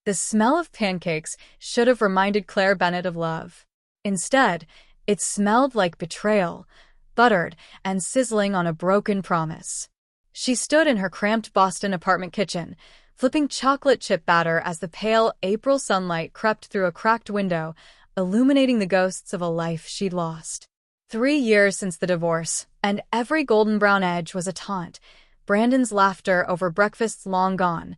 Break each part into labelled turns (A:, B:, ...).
A: The smell of pancakes should have reminded Claire Bennett of love. Instead, it smelled like betrayal, buttered and sizzling on a broken promise. She stood in her cramped Boston apartment kitchen, flipping chocolate chip batter as the pale April sunlight crept through a cracked window, illuminating the ghosts of a life she'd lost. 3 years since the divorce, and every golden brown edge was a taunt. Brandon's laughter over breakfast's long gone,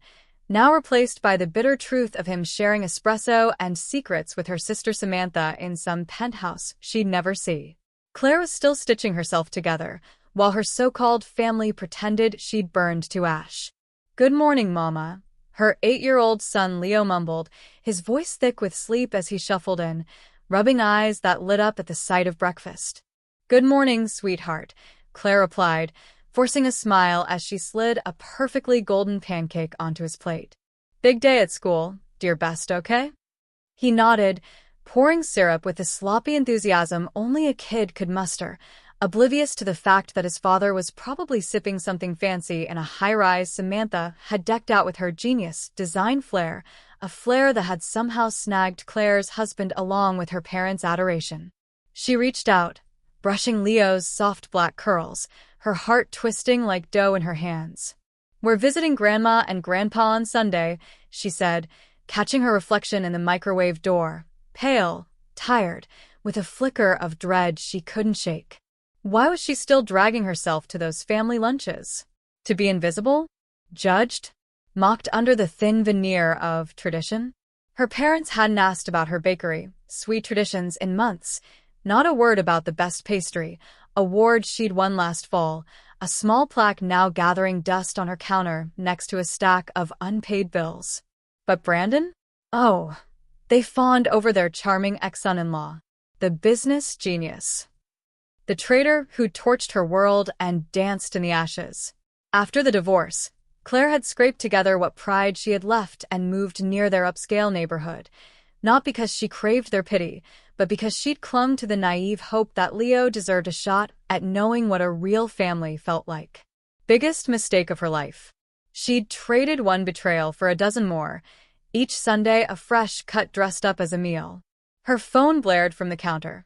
A: now replaced by the bitter truth of him sharing espresso and secrets with her sister Samantha in some penthouse she'd never see. Claire was still stitching herself together, while her so-called family pretended she'd burned to ash. "Good morning, Mama," her 8-year-old son Leo mumbled, his voice thick with sleep as he shuffled in, rubbing eyes that lit up at the sight of breakfast. "Good morning, sweetheart," Claire replied, forcing a smile as she slid a perfectly golden pancake onto his plate. "Big day at school, dear best, okay?" He nodded, pouring syrup with the sloppy enthusiasm only a kid could muster, oblivious to the fact that his father was probably sipping something fancy in a high-rise Samantha had decked out with her genius design flair, a flair that had somehow snagged Claire's husband along with her parents' adoration. She reached out, brushing Leo's soft black curls, her heart twisting like dough in her hands. "We're visiting Grandma and Grandpa on Sunday," she said, catching her reflection in the microwave door, pale, tired, with a flicker of dread she couldn't shake. Why was she still dragging herself to those family lunches? To be invisible? Judged? Mocked under the thin veneer of tradition? Her parents hadn't asked about her bakery, sweet traditions in months. Not a word about the best pastry, award she'd won last fall, a small plaque now gathering dust on her counter next to a stack of unpaid bills. But Brandon? Oh, they fawned over their charming ex-son-in-law, the business genius. The traitor who torched her world and danced in the ashes. After the divorce, Claire had scraped together what pride she had left and moved near their upscale neighborhood, not because she craved their pity, but because she'd clung to the naive hope that Leo deserved a shot at knowing what a real family felt like. Biggest mistake of her life. She'd traded one betrayal for a dozen more, each Sunday a fresh cut dressed up as a meal. Her phone blared from the counter.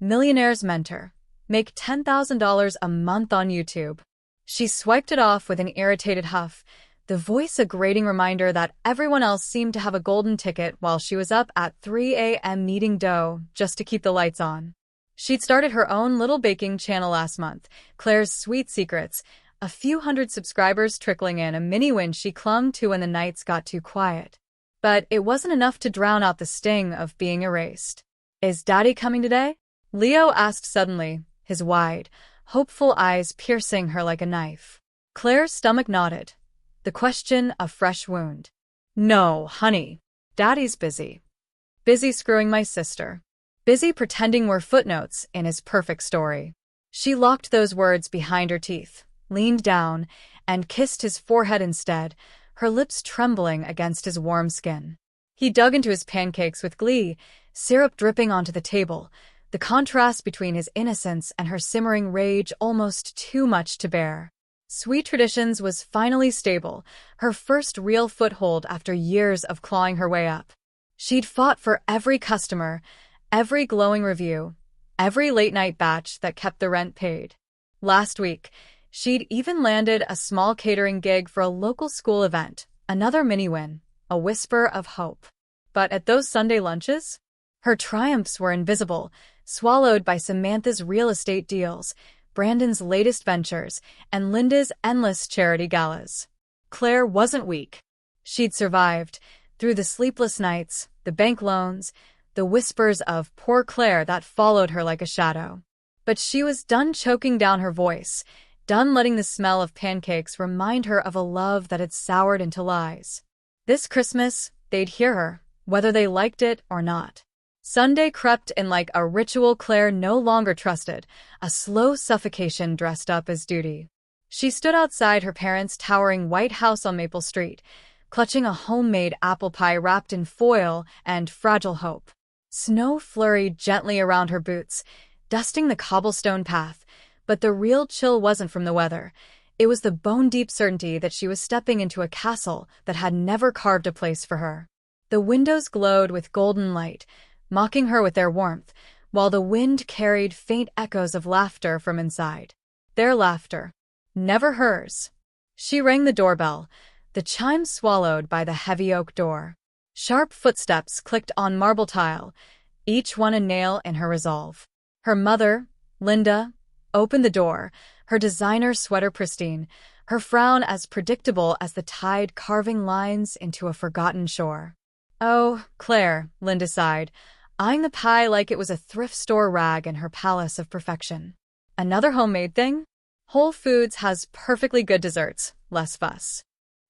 A: Millionaire's mentor. Make $10,000 a month on YouTube. She swiped it off with an irritated huff, the voice a grating reminder that everyone else seemed to have a golden ticket while she was up at 3 a.m. kneading dough just to keep the lights on. She'd started her own little baking channel last month, Claire's Sweet Secrets, a few hundred subscribers trickling in, a mini-win she clung to when the nights got too quiet. But it wasn't enough to drown out the sting of being erased. "Is Daddy coming today?" Leo asked suddenly, his wide, hopeful eyes piercing her like a knife. Claire's stomach nodded, the question a fresh wound. "No, honey. Daddy's busy. Busy screwing my sister. Busy pretending we're footnotes in his perfect story." She locked those words behind her teeth, leaned down, and kissed his forehead instead, her lips trembling against his warm skin. He dug into his pancakes with glee, syrup dripping onto the table, the contrast between his innocence and her simmering rage almost too much to bear. Sweet Traditions was finally stable, her first real foothold after years of clawing her way up. She'd fought for every customer, every glowing review, every late-night batch that kept the rent paid. Last week, she'd even landed a small catering gig for a local school event, another mini-win, a whisper of hope. But at those Sunday lunches, her triumphs were invisible, swallowed by Samantha's real estate deals, Brandon's latest ventures, and Linda's endless charity galas. Claire wasn't weak. She'd survived, through the sleepless nights, the bank loans, the whispers of poor Claire that followed her like a shadow. But she was done choking down her voice, done letting the smell of pancakes remind her of a love that had soured into lies. This Christmas, they'd hear her, whether they liked it or not. Sunday crept in like a ritual Claire no longer trusted, a slow suffocation dressed up as duty. She stood outside her parents' towering white house on Maple Street, clutching a homemade apple pie wrapped in foil and fragile hope. Snow flurried gently around her boots, dusting the cobblestone path, but the real chill wasn't from the weather. It was the bone-deep certainty that she was stepping into a castle that had never carved a place for her. The windows glowed with golden light, mocking her with their warmth, while the wind carried faint echoes of laughter from inside. Their laughter, never hers. She rang the doorbell, the chime swallowed by the heavy oak door. Sharp footsteps clicked on marble tile, each one a nail in her resolve. Her mother, Linda, opened the door, her designer sweater pristine, her frown as predictable as the tide carving lines into a forgotten shore. "Oh, Claire," Linda sighed, eyeing the pie like it was a thrift store rag in her palace of perfection. "Another homemade thing? Whole Foods has perfectly good desserts, less fuss."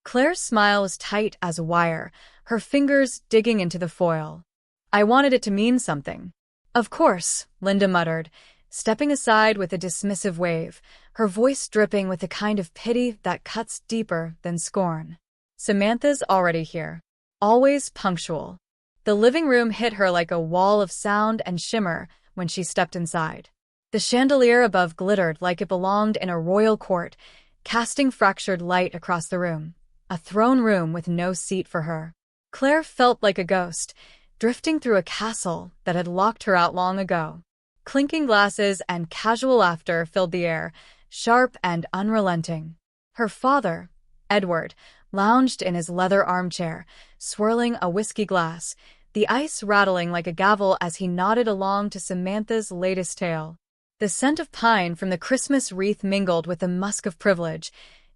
A: Claire's smile was tight as a wire, her fingers digging into the foil. "I wanted it to mean something." "Of course," Linda muttered, stepping aside with a dismissive wave, her voice dripping with the kind of pity that cuts deeper than scorn. "Samantha's already here. Always punctual." The living room hit her like a wall of sound and shimmer when she stepped inside. The chandelier above glittered like it belonged in a royal court, casting fractured light across the room. A throne room with no seat for her. Claire felt like a ghost, drifting through a castle that had locked her out long ago. Clinking glasses and casual laughter filled the air, sharp and unrelenting. Her father, Edward, lounged in his leather armchair, swirling a whiskey glass, the ice rattling like a gavel as he nodded along to Samantha's latest tale. The scent of pine from the Christmas wreath mingled with the musk of privilege,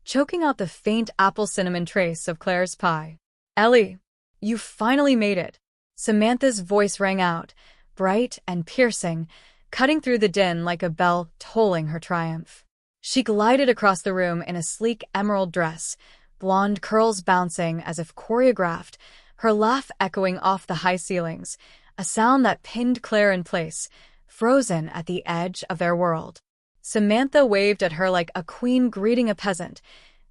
A: choking out the faint apple-cinnamon trace of Claire's pie. "Ellie, you finally made it." Samantha's voice rang out, bright and piercing, cutting through the din like a bell tolling her triumph. She glided across the room in a sleek emerald dress, blonde curls bouncing as if choreographed, her laugh echoing off the high ceilings, a sound that pinned Claire in place, frozen at the edge of their world. Samantha waved at her like a queen greeting a peasant,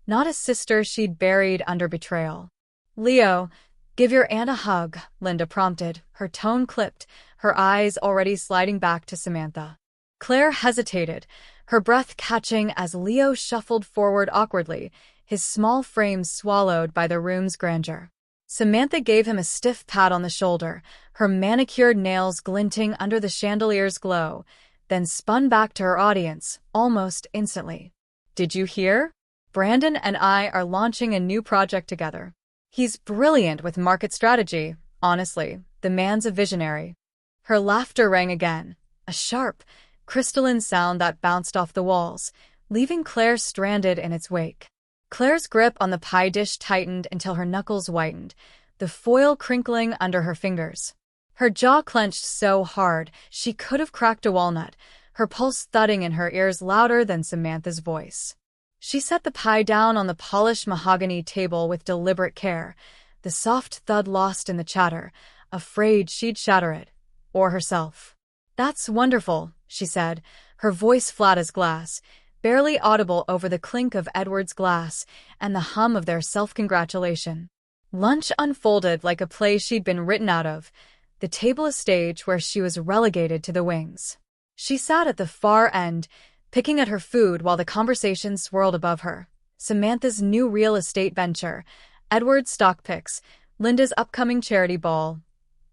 A: not a sister she'd buried under betrayal. "Leo, give your aunt a hug," Linda prompted, her tone clipped, her eyes already sliding back to Samantha. Claire hesitated, her breath catching as Leo shuffled forward awkwardly, his small frame swallowed by the room's grandeur. Samantha gave him a stiff pat on the shoulder, her manicured nails glinting under the chandelier's glow, then spun back to her audience, almost instantly. "Did you hear? Brandon and I are launching a new project together. He's brilliant with market strategy, honestly, the man's a visionary." Her laughter rang again, a sharp, crystalline sound that bounced off the walls, leaving Claire stranded in its wake. Claire's grip on the pie dish tightened until her knuckles whitened, the foil crinkling under her fingers. Her jaw clenched so hard she could have cracked a walnut, her pulse thudding in her ears louder than Samantha's voice. She set the pie down on the polished mahogany table with deliberate care, the soft thud lost in the chatter, afraid she'd shatter it, or herself. "That's wonderful," she said, her voice flat as glass, barely audible over the clink of Edward's glass and the hum of their self-congratulation. Lunch unfolded like a play she'd been written out of, the table a stage where she was relegated to the wings. She sat at the far end, picking at her food while the conversation swirled above her. Samantha's new real estate venture, Edward's stock picks, Linda's upcoming charity ball,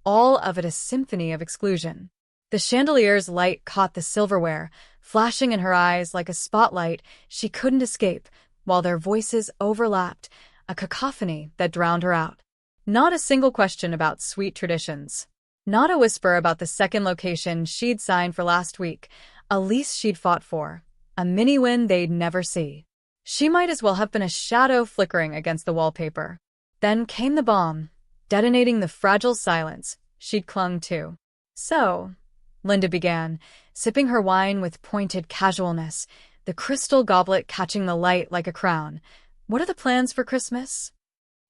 A: all of it a symphony of exclusion. The chandelier's light caught the silverware, flashing in her eyes like a spotlight she couldn't escape, while their voices overlapped, a cacophony that drowned her out. Not a single question about sweet traditions. Not a whisper about the second location she'd signed for last week, a lease she'd fought for, a mini-win they'd never see. She might as well have been a shadow flickering against the wallpaper. Then came the bomb, detonating the fragile silence she'd clung to. "So," Linda began, sipping her wine with pointed casualness, the crystal goblet catching the light like a crown, "what are the plans for Christmas?"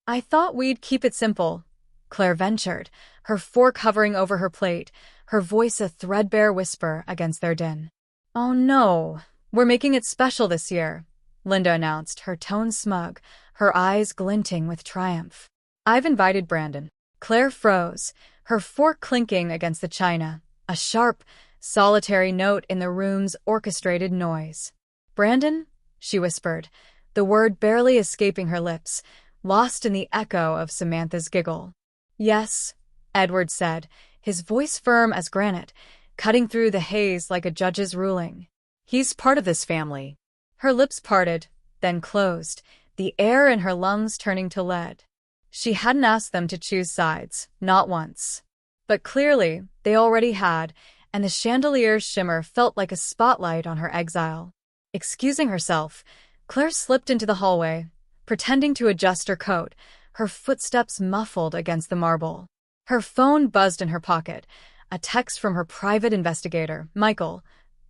A: "I thought we'd keep it simple," Claire ventured, her fork hovering over her plate, her voice a threadbare whisper against their din. "Oh no, we're making it special this year," Linda announced, her tone smug, her eyes glinting with triumph. "I've invited Brandon." Claire froze, her fork clinking against the china, a sharp, solitary note in the room's orchestrated noise. "Brandon?" she whispered, the word barely escaping her lips, lost in the echo of Samantha's giggle. Yes, Edward said, his voice firm as granite, cutting through the haze like a judge's ruling. He's part of this family. Her lips parted, then closed, the air in her lungs turning to lead. She hadn't asked them to choose sides, not once. But clearly, they already had, and the chandelier's shimmer felt like a spotlight on her exile. Excusing herself, Claire slipped into the hallway, pretending to adjust her coat, her footsteps muffled against the marble. Her phone buzzed in her pocket, a text from her private investigator, Michael.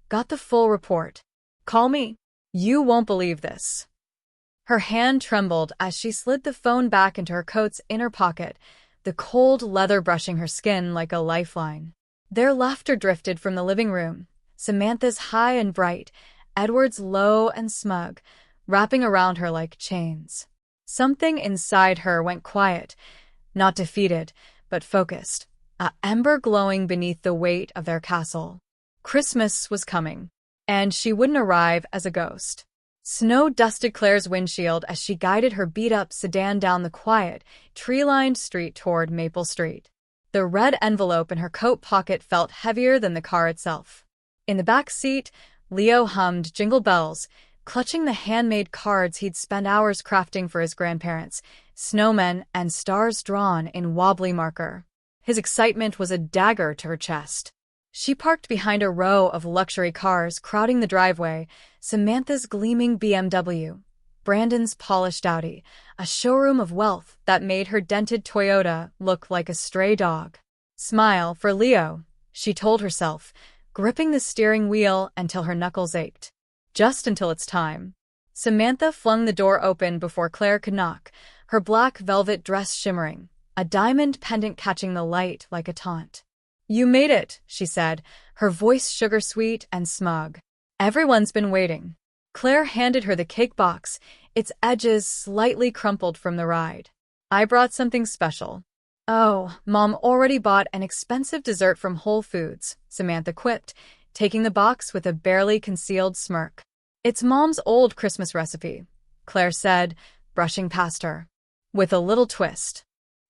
A: Got the full report. Call me. You won't believe this. Her hand trembled as she slid the phone back into her coat's inner pocket, the cold leather brushing her skin like a lifeline. Their laughter drifted from the living room, Samantha's high and bright, Edward's low and smug, wrapping around her like chains. Something inside her went quiet, not defeated, but focused, a ember glowing beneath the weight of their castle. Christmas was coming, and she wouldn't arrive as a ghost. Snow dusted Claire's windshield as she guided her beat-up sedan down the quiet, tree-lined street toward Maple Street. The red envelope in her coat pocket felt heavier than the car itself. In the back seat, Leo hummed Jingle Bells, clutching the handmade cards he'd spent hours crafting for his grandparents, snowmen and stars drawn in wobbly marker. His excitement was a dagger to her chest. She parked behind a row of luxury cars crowding the driveway, Samantha's gleaming BMW, Brandon's polished Audi, a showroom of wealth that made her dented Toyota look like a stray dog. Smile for Leo, she told herself, gripping the steering wheel until her knuckles ached. Just until it's time. Samantha flung the door open before Claire could knock, her black velvet dress shimmering, a diamond pendant catching the light like a taunt. You made it, she said, her voice sugar-sweet and smug. Everyone's been waiting. Claire handed her the cake box, its edges slightly crumpled from the ride. I brought something special. Oh, Mom already bought an expensive dessert from Whole Foods, Samantha quipped, taking the box with a barely concealed smirk. It's Mom's old Christmas recipe, Claire said, brushing past her. With a little twist.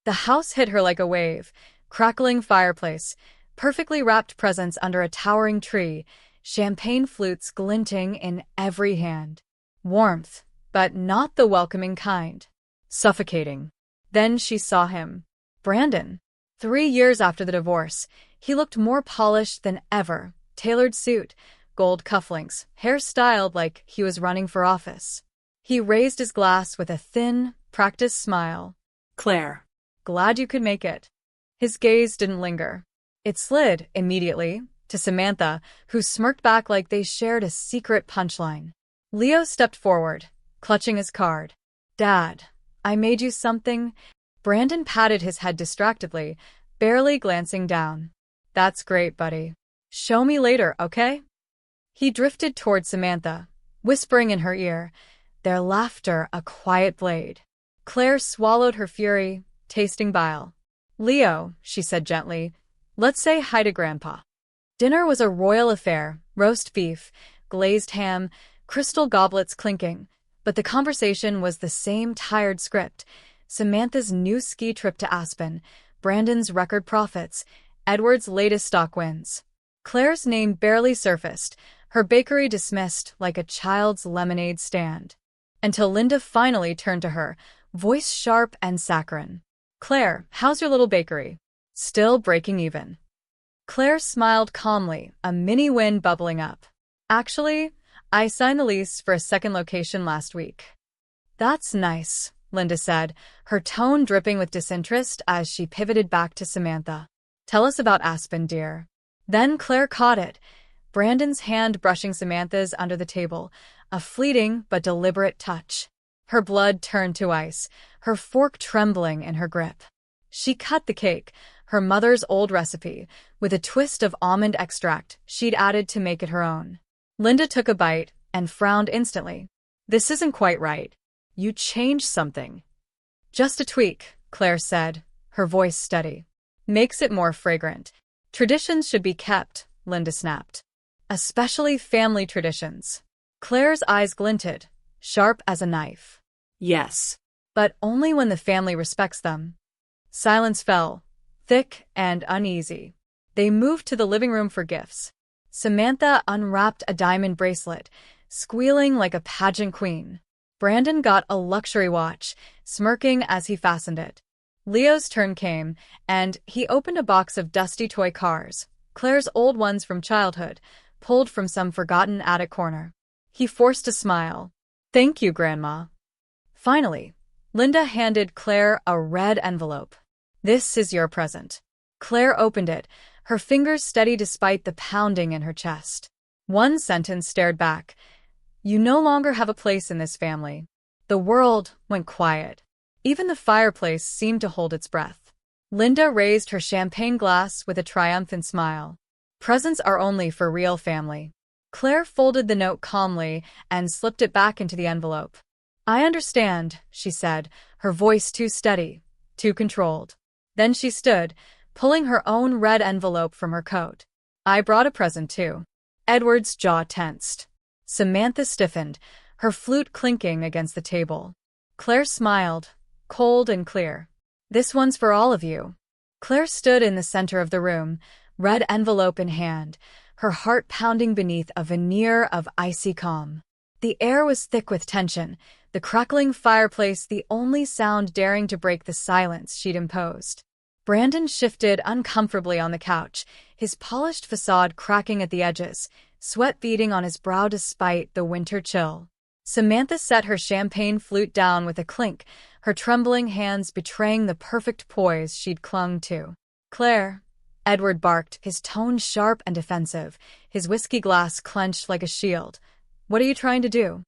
A: The house hit her like a wave. Crackling fireplace, perfectly wrapped presents under a towering tree, champagne flutes glinting in every hand. Warmth, but not the welcoming kind. Suffocating. Then she saw him. Brandon. 3 years after the divorce, he looked more polished than ever. Tailored suit, gold cufflinks, hair styled like he was running for office. He raised his glass with a thin, practiced smile. Claire. Glad you could make it. His gaze didn't linger. It slid, immediately, to Samantha, who smirked back like they shared a secret punchline. Leo stepped forward, clutching his card. Dad, I made you something. Brandon patted his head distractedly, barely glancing down. That's great, buddy. Show me later, okay? He drifted toward Samantha, whispering in her ear, their laughter a quiet blade. Claire swallowed her fury, tasting bile. Leo, she said gently, let's say hi to Grandpa. Dinner was a royal affair, roast beef, glazed ham, crystal goblets clinking, but the conversation was the same tired script. Samantha's new ski trip to Aspen, Brandon's record profits, Edward's latest stock wins. Claire's name barely surfaced, her bakery dismissed like a child's lemonade stand. Until Linda finally turned to her, voice sharp and saccharine. Claire, how's your little bakery? Still breaking even. Claire smiled calmly, a mini win bubbling up. Actually, I signed the lease for a second location last week. That's nice, Linda said, her tone dripping with disinterest as she pivoted back to Samantha. Tell us about Aspen, dear. Then Claire caught it, Brandon's hand brushing Samantha's under the table, a fleeting but deliberate touch. Her blood turned to ice, her fork trembling in her grip. She cut the cake, her mother's old recipe, with a twist of almond extract she'd added to make it her own. Linda took a bite and frowned instantly. This isn't quite right. You changed something. Just a tweak, Claire said, her voice steady. Makes it more fragrant. Traditions should be kept, Linda snapped. Especially family traditions. Claire's eyes glinted, sharp as a knife. Yes. But only when the family respects them. Silence fell, thick and uneasy. They moved to the living room for gifts. Samantha unwrapped a diamond bracelet, squealing like a pageant queen. Brandon got a luxury watch, smirking as he fastened it. Leo's turn came, and he opened a box of dusty toy cars, Claire's old ones from childhood, pulled from some forgotten attic corner. He forced a smile. "Thank you, Grandma." Finally, Linda handed Claire a red envelope. "This is your present." Claire opened it, her fingers steady despite the pounding in her chest. One sentence stared back. "You no longer have a place in this family." The world went quiet. Even the fireplace seemed to hold its breath. Linda raised her champagne glass with a triumphant smile. "Presents are only for real family." Claire folded the note calmly and slipped it back into the envelope. "I understand," she said, her voice too steady, too controlled. Then she stood, pulling her own red envelope from her coat. "I brought a present, too." Edward's jaw tensed. Samantha stiffened, her flute clinking against the table. Claire smiled, cold and clear. "This one's for all of you." Claire stood in the center of the room, red envelope in hand, her heart pounding beneath a veneer of icy calm. The air was thick with tension, the crackling fireplace the only sound daring to break the silence she'd imposed. Brandon shifted uncomfortably on the couch, his polished facade cracking at the edges, sweat beading on his brow despite the winter chill. Samantha set her champagne flute down with a clink, her trembling hands betraying the perfect poise she'd clung to. "Claire," Edward barked, his tone sharp and defensive, his whiskey glass clenched like a shield. "What are you trying to do?"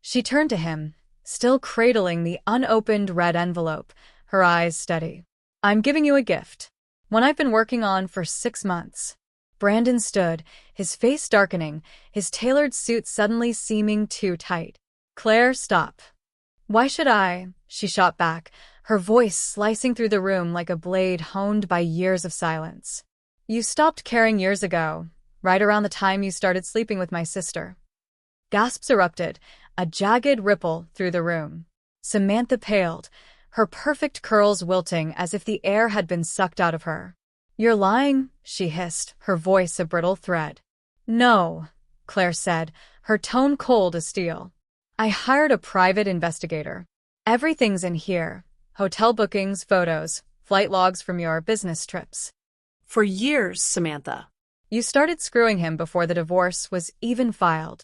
A: She turned to him, still cradling the unopened red envelope, her eyes steady. "I'm giving you a gift. One I've been working on for 6 months. Brandon stood, his face darkening, his tailored suit suddenly seeming too tight. "Claire, stop." "Why should I?" she shot back, her voice slicing through the room like a blade honed by years of silence. "You stopped caring years ago, right around the time you started sleeping with my sister." Gasps erupted, a jagged ripple through the room. Samantha paled, her perfect curls wilting as if the air had been sucked out of her. "You're lying," she hissed, her voice a brittle thread. "No," Claire said, her tone cold as steel. "I hired a private investigator. Everything's in here. Hotel bookings, photos, flight logs from your business trips."
B: "For years, Samantha."
A: "You started screwing him before the divorce was even filed."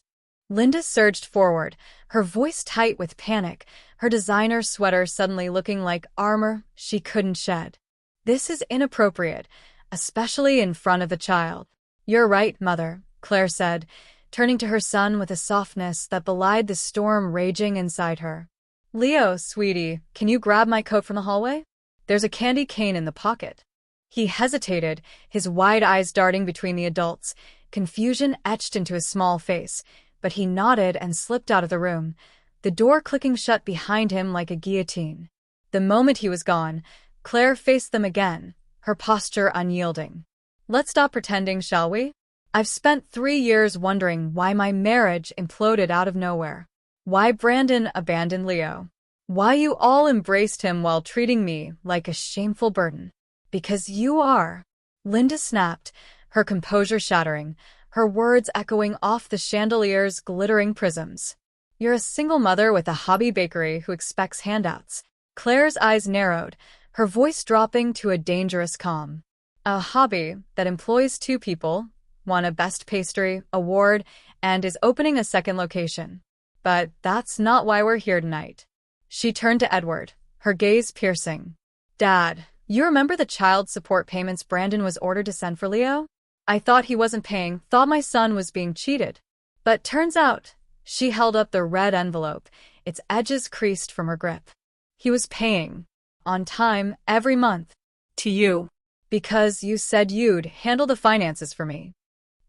A: Linda surged forward, her voice tight with panic, her designer sweater suddenly looking like armor she couldn't shed. "This is inappropriate, especially in front of a child." "You're right, Mother," Claire said, turning to her son with a softness that belied the storm raging inside her. "Leo, sweetie, can you grab my coat from the hallway? There's a candy cane in the pocket." He hesitated, his wide eyes darting between the adults, confusion etched into his small face, but he nodded and slipped out of the room, the door clicking shut behind him like a guillotine. The moment he was gone, Claire faced them again, her posture unyielding. "Let's stop pretending, shall we? I've spent 3 years wondering why my marriage imploded out of nowhere. Why Brandon abandoned Leo. Why you all embraced him while treating me like a shameful burden. Because you are." Linda snapped, her composure shattering, her words echoing off the chandelier's glittering prisms. "You're a single mother with a hobby bakery who expects handouts." Claire's eyes narrowed, her voice dropping to a dangerous calm. "A hobby that employs 2 people, won a Best Pastry award, and is opening a second location. But that's not why we're here tonight." She turned to Edward, her gaze piercing. "Dad, you remember the child support payments Brandon was ordered to send for Leo? I thought he wasn't paying, thought my son was being cheated. But turns out," she held up the red envelope, its edges creased from her grip. "He was paying. On time, every month."
B: "To you."
A: "Because you said you'd handle the finances for me."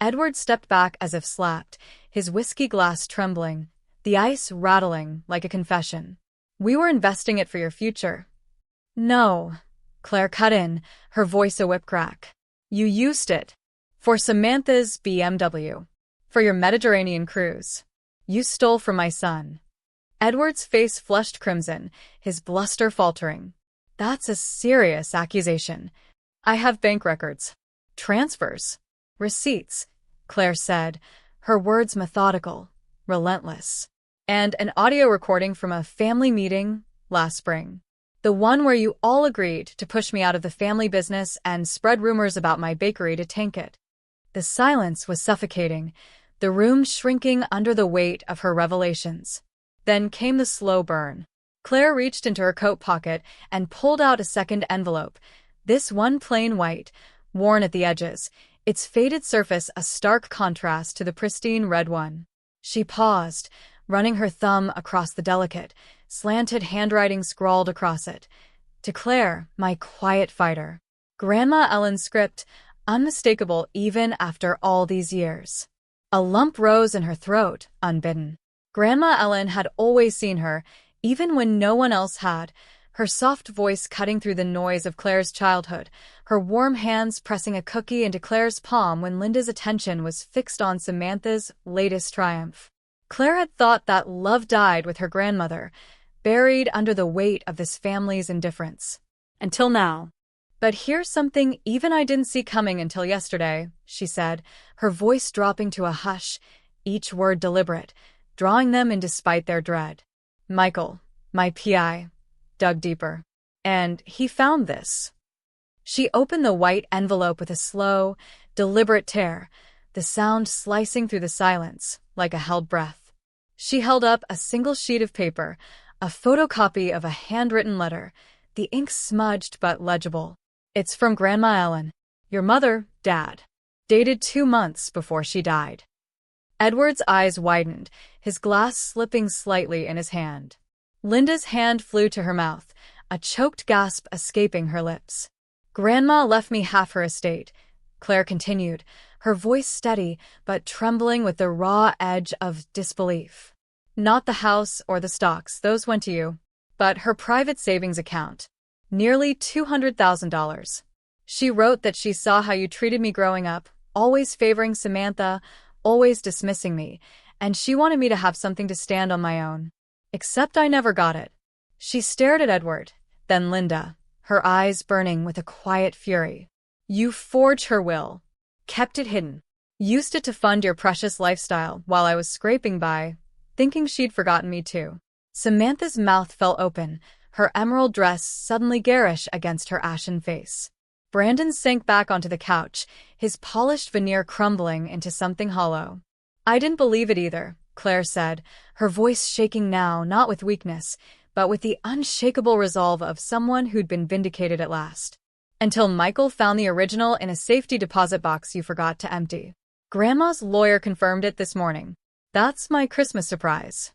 A: Edward stepped back as if slapped, his whiskey glass trembling, the ice rattling like a confession. "We were investing it for your future." "No," Claire cut in, her voice a whip crack. "You used it. For Samantha's BMW. For your Mediterranean cruise. You stole from my son." Edward's face flushed crimson, his bluster faltering. That's a serious accusation. I have bank records, transfers, receipts, Claire said, her words methodical, relentless. And an audio recording from a family meeting last spring. The one where you all agreed to push me out of the family business and spread rumors about my bakery to tank it. The silence was suffocating, the room shrinking under the weight of her revelations. Then came the slow burn. Claire reached into her coat pocket and pulled out a second envelope, this one plain white, worn at the edges, its faded surface a stark contrast to the pristine red one. She paused, running her thumb across the delicate, slanted handwriting scrawled across it. To Claire, my quiet fighter. Grandma Ellen's script, unmistakable even after all these years. A lump rose in her throat, unbidden. Grandma Ellen had always seen her, even when no one else had, her soft voice cutting through the noise of Claire's childhood, her warm hands pressing a cookie into Claire's palm when Linda's attention was fixed on Samantha's latest triumph. Claire had thought that love died with her grandmother, buried under the weight of this family's indifference. Until now. But here's something even I didn't see coming until yesterday, she said, her voice dropping to a hush, each word deliberate, drawing them in despite their dread. Michael, my PI, dug deeper. And he found this. She opened the white envelope with a slow, deliberate tear, the sound slicing through the silence, like a held breath. She held up a single sheet of paper, a photocopy of a handwritten letter, the ink smudged but legible. It's from Grandma Ellen, your mother, Dad. Dated 2 months before she died. Edward's eyes widened, his glass slipping slightly in his hand. Linda's hand flew to her mouth, a choked gasp escaping her lips. Grandma left me half her estate, Claire continued, her voice steady but trembling with the raw edge of disbelief. Not the house or the stocks, those went to you, but her private savings account. Nearly $200,000. She wrote that she saw how you treated me growing up, always favoring Samantha, always dismissing me, and she wanted me to have something to stand on my own. Except I never got it. She stared at Edward, then Linda, her eyes burning with a quiet fury. You forged her will, kept it hidden, used it to fund your precious lifestyle while I was scraping by, thinking she'd forgotten me too. Samantha's mouth fell open, her emerald dress suddenly garish against her ashen face. Brandon sank back onto the couch, his polished veneer crumbling into something hollow. I didn't believe it either, Claire said, her voice shaking now not with weakness, but with the unshakable resolve of someone who'd been vindicated at last. Until Michael found the original in a safety deposit box you forgot to empty. Grandma's lawyer confirmed it this morning. That's my Christmas surprise.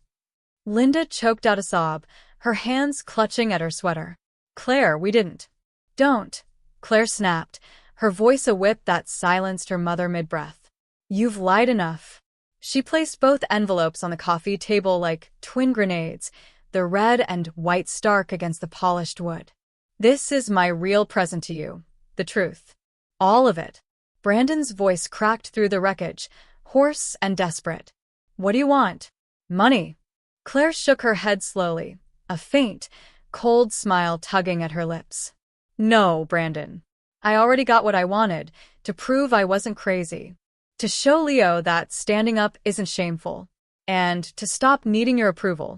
A: Linda choked out a sob, her hands clutching at her sweater. Claire, we didn't. Don't, Claire snapped, her voice a whip that silenced her mother mid-breath. You've lied enough. She placed both envelopes on the coffee table like twin grenades, the red and white stark against the polished wood. This is my real present to you, the truth. All of it. Brandon's voice cracked through the wreckage, hoarse and desperate. What do you want? Money. Claire shook her head slowly, a faint, cold smile tugging at her lips. No, Brandon. I already got what I wanted, to prove I wasn't crazy. To show Leo that standing up isn't shameful. And to stop needing your approval.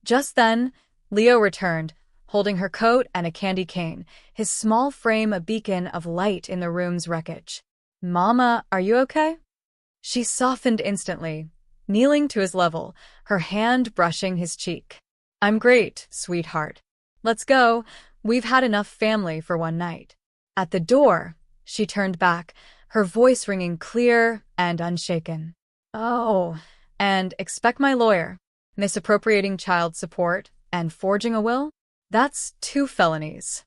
A: Just then, Leo returned, holding her coat and a candy cane, his small frame a beacon of light in the room's wreckage. Mama, are you okay? She softened instantly, kneeling to his level, her hand brushing his cheek. I'm great, sweetheart. Let's go. We've had enough family for one night. At the door, she turned back, her voice ringing clear and unshaken. Oh, and expect my lawyer. Misappropriating child support and forging a will? That's 2 felonies.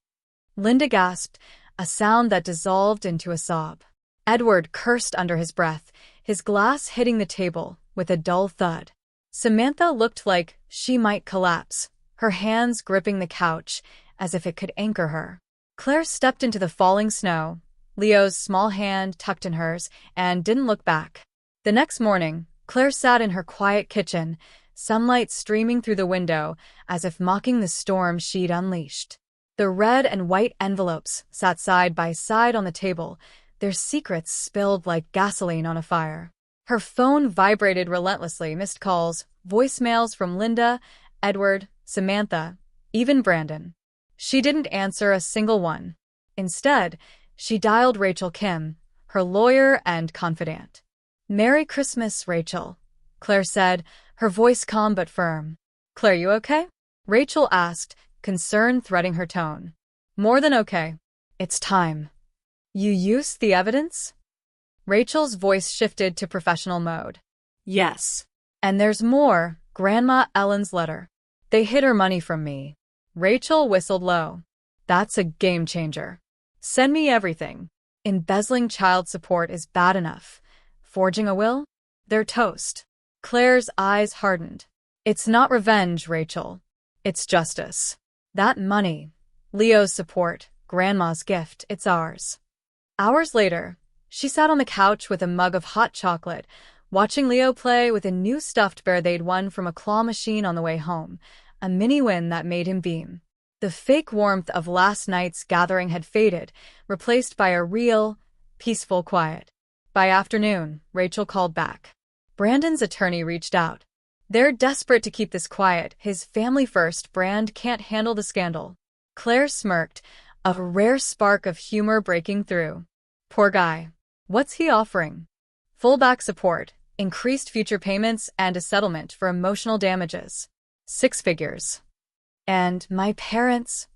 A: Linda gasped, a sound that dissolved into a sob. Edward cursed under his breath, his glass hitting the table with a dull thud. Samantha looked like she might collapse, her hands gripping the couch as if it could anchor her. Claire stepped into the falling snow, Leo's small hand tucked in hers, and didn't look back. The next morning, Claire sat in her quiet kitchen, sunlight streaming through the window as if mocking the storm she'd unleashed. The red and white envelopes sat side by side on the table, their secrets spilled like gasoline on a fire. Her phone vibrated relentlessly, missed calls, voicemails from Linda, Edward, Samantha, even Brandon. She didn't answer a single one. Instead, she dialed Rachel Kim, her lawyer and confidant. "Merry Christmas, Rachel," Claire said, her voice calm but firm. "Claire, you okay?" Rachel asked, concern threading her tone. "More than okay. It's time." "You used the evidence?" Rachel's voice shifted to professional mode.
B: Yes.
A: "And there's more, Grandma Ellen's letter. They hid her money from me." Rachel whistled low. "That's a game changer. Send me everything. Embezzling child support is bad enough. Forging a will? They're toast." Claire's eyes hardened. "It's not revenge, Rachel. It's justice. That money, Leo's support, Grandma's gift, it's ours." Hours later, she sat on the couch with a mug of hot chocolate, watching Leo play with a new stuffed bear they'd won from a claw machine on the way home, a mini win that made him beam. The fake warmth of last night's gathering had faded, replaced by a real, peaceful quiet. By afternoon, Rachel called back. Brandon's attorney reached out. "They're desperate to keep this quiet. His family-first brand can't handle the scandal." Claire smirked, a rare spark of humor breaking through. "Poor guy. What's he offering?" "Full back support, increased future payments, and a settlement for emotional damages. 6 figures. And my parents?"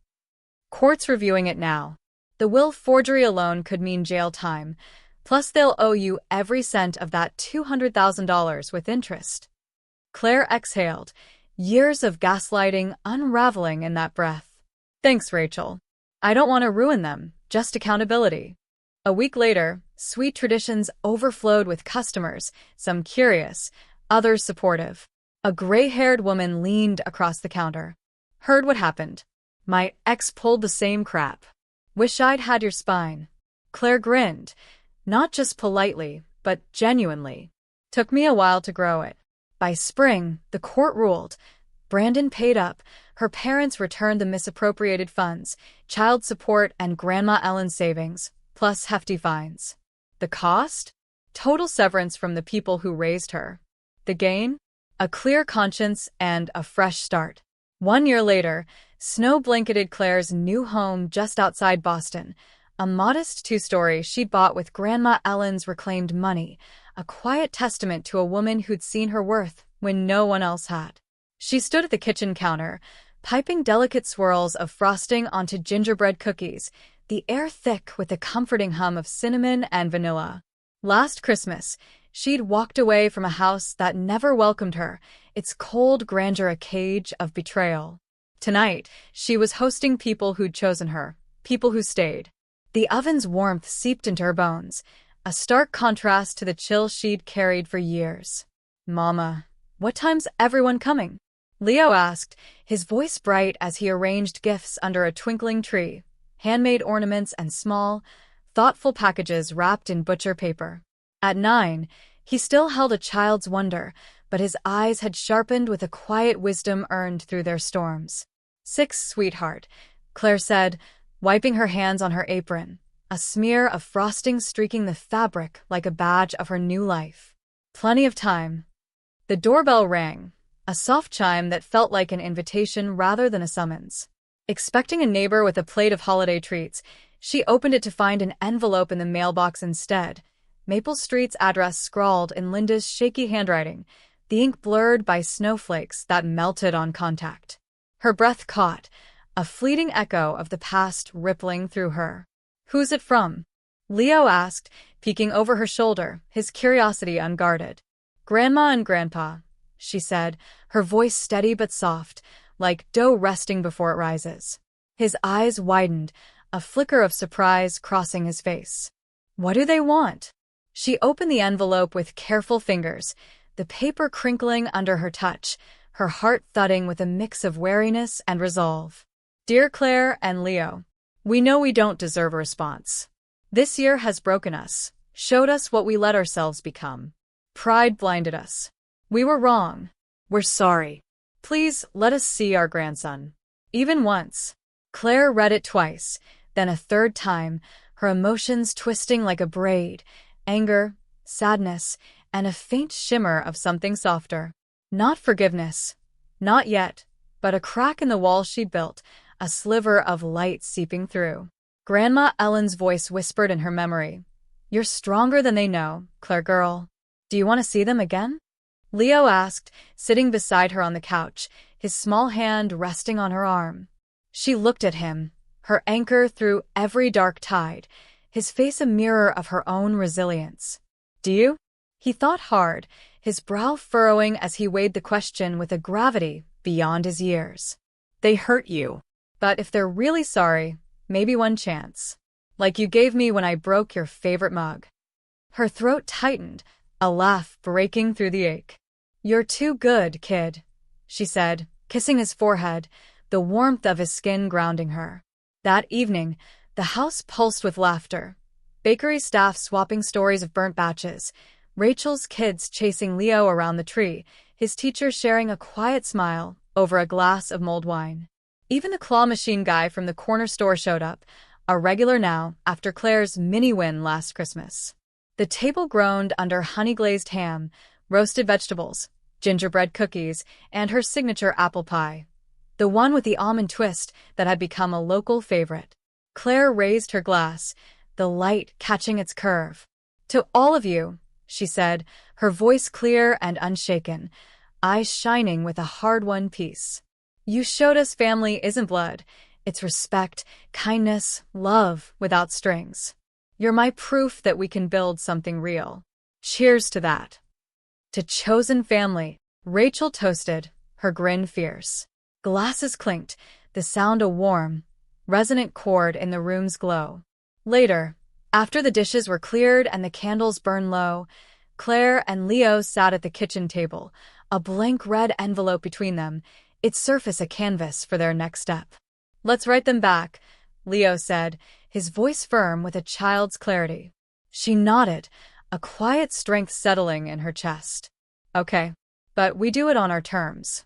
A: "Court's reviewing it now. The will forgery alone could mean jail time, plus they'll owe you every cent of that $200,000 with interest." Claire exhaled, years of gaslighting unraveling in that breath. "Thanks, Rachel. I don't want to ruin them, just accountability." A week later, Sweet Traditions overflowed with customers, some curious, others supportive. A gray-haired woman leaned across the counter. "Heard what happened. My ex pulled the same crap. Wish I'd had your spine." Claire grinned, not just politely, but genuinely. "Took me a while to grow it." By spring, the court ruled. Brandon paid up. Her parents returned the misappropriated funds, child support and Grandma Ellen's savings, plus hefty fines. The cost? Total severance from the people who raised her. The gain? A clear conscience and a fresh start. 1 year later, snow blanketed Claire's new home just outside Boston, a modest 2-story she'd bought with Grandma Ellen's reclaimed money, a quiet testament to a woman who'd seen her worth when no one else had. She stood at the kitchen counter, piping delicate swirls of frosting onto gingerbread cookies, the air thick with the comforting hum of cinnamon and vanilla. Last Christmas, she'd walked away from a house that never welcomed her, its cold grandeur a cage of betrayal. Tonight, she was hosting people who'd chosen her, people who stayed. The oven's warmth seeped into her bones, a stark contrast to the chill she'd carried for years. "Mama, what time's everyone coming?" Leo asked, his voice bright as he arranged gifts under a twinkling tree, handmade ornaments and small, thoughtful packages wrapped in butcher paper. At 9, he still held a child's wonder, but his eyes had sharpened with a quiet wisdom earned through their storms. 6, sweetheart, Claire said, wiping her hands on her apron, a smear of frosting streaking the fabric like a badge of her new life. Plenty of time. The doorbell rang, a soft chime that felt like an invitation rather than a summons. Expecting a neighbor with a plate of holiday treats, she opened it to find an envelope in the mailbox instead, Maple Street's address scrawled in Linda's shaky handwriting, the ink blurred by snowflakes that melted on contact. Her breath caught, a fleeting echo of the past rippling through her. "Who's it from?" Leo asked, peeking over her shoulder, his curiosity unguarded. "Grandma and Grandpa," she said, her voice steady but soft, like dough resting before it rises. His eyes widened, a flicker of surprise crossing his face. "What do they want?" She opened the envelope with careful fingers, the paper crinkling under her touch, her heart thudding with a mix of wariness and resolve. "Dear Claire and Leo, we know we don't deserve a response. This year has broken us, showed us what we let ourselves become. Pride blinded us. We were wrong. We're sorry. Please let us see our grandson. Even once. Claire read it twice, then a third time, her emotions twisting like a braid, anger, sadness, and a faint shimmer of something softer. Not forgiveness. Not yet, but a crack in the wall she'd built, a sliver of light seeping through. Grandma Ellen's voice whispered in her memory. "You're stronger than they know, Claire girl. Do you want to see them again?" Leo asked, sitting beside her on the couch, his small hand resting on her arm. She looked at him, her anchor through every dark tide, his face a mirror of her own resilience. "Do you?" He thought hard, his brow furrowing as he weighed the question with a gravity beyond his years.
B: They hurt you.
A: But if they're really sorry, maybe one chance. Like you gave me when I broke your favorite mug. Her throat tightened, a laugh breaking through the ache. "You're too good, kid," she said, kissing his forehead, the warmth of his skin grounding her. That evening, the house pulsed with laughter. Bakery staff swapping stories of burnt batches, Rachel's kids chasing Leo around the tree, his teacher sharing a quiet smile over a glass of mulled wine. Even the claw machine guy from the corner store showed up, a regular now after Claire's mini-win last Christmas. The table groaned under honey-glazed ham, roasted vegetables, gingerbread cookies, and her signature apple pie. The one with the almond twist that had become a local favorite. Claire raised her glass, the light catching its curve. "To all of you," she said, her voice clear and unshaken, eyes shining with a hard-won peace. "You showed us family isn't blood. It's respect, kindness, love without strings. You're my proof that we can build something real. Cheers to that." "To chosen family," Rachel toasted, her grin fierce. Glasses clinked, the sound a warm, resonant chord in the room's glow. Later, after the dishes were cleared and the candles burned low, Claire and Leo sat at the kitchen table, a blank red envelope between them, its surface a canvas for their next step. "Let's write them back," Leo said, his voice firm with a child's clarity. She nodded, a quiet strength settling in her chest. "Okay, but we do it on our terms."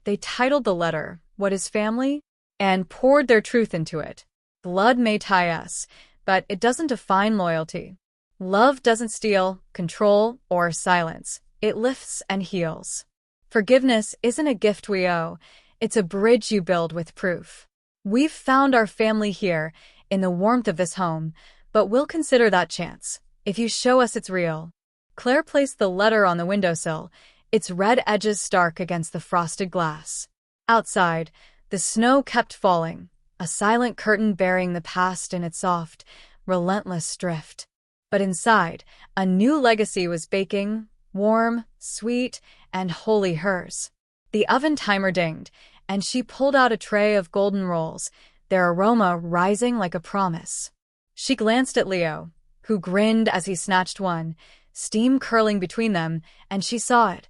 A: They titled the letter, "What is Family?" and poured their truth into it. Blood may tie us, but it doesn't define loyalty. Love doesn't steal, control, or silence. It lifts and heals. Forgiveness isn't a gift we owe, it's a bridge you build with proof. We've found our family here, in the warmth of this home, but we'll consider that chance, if you show us it's real. Claire placed the letter on the windowsill, its red edges stark against the frosted glass. Outside, the snow kept falling, a silent curtain bearing the past in its soft, relentless drift. But inside, a new legacy was baking, warm, sweet, and wholly hers. The oven timer dinged, and she pulled out a tray of golden rolls, their aroma rising like a promise. She glanced at Leo, who grinned as he snatched one, steam curling between them, and she saw it.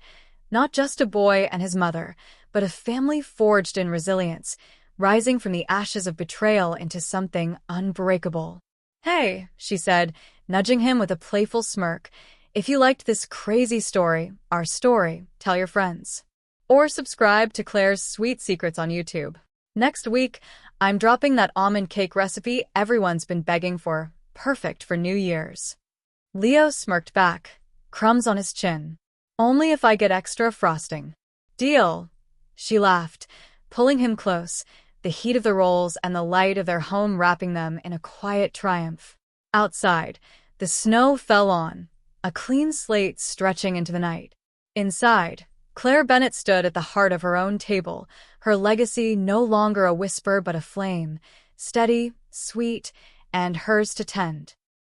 A: Not just a boy and his mother, but a family forged in resilience, rising from the ashes of betrayal into something unbreakable. "Hey," she said, nudging him with a playful smirk, "if you liked this crazy story, our story, tell your friends. Or subscribe to Claire's Sweet Secrets on YouTube. Next week, I'm dropping that almond cake recipe everyone's been begging for, perfect for New Year's." Leo smirked back, crumbs on his chin. "Only if I get extra frosting." "Deal," she laughed, pulling him close, the heat of the rolls and the light of their home wrapping them in a quiet triumph. Outside, the snow fell on, a clean slate stretching into the night. Inside, Claire Bennett stood at the heart of her own table, her legacy no longer a whisper but a flame, steady, sweet, and hers to tend.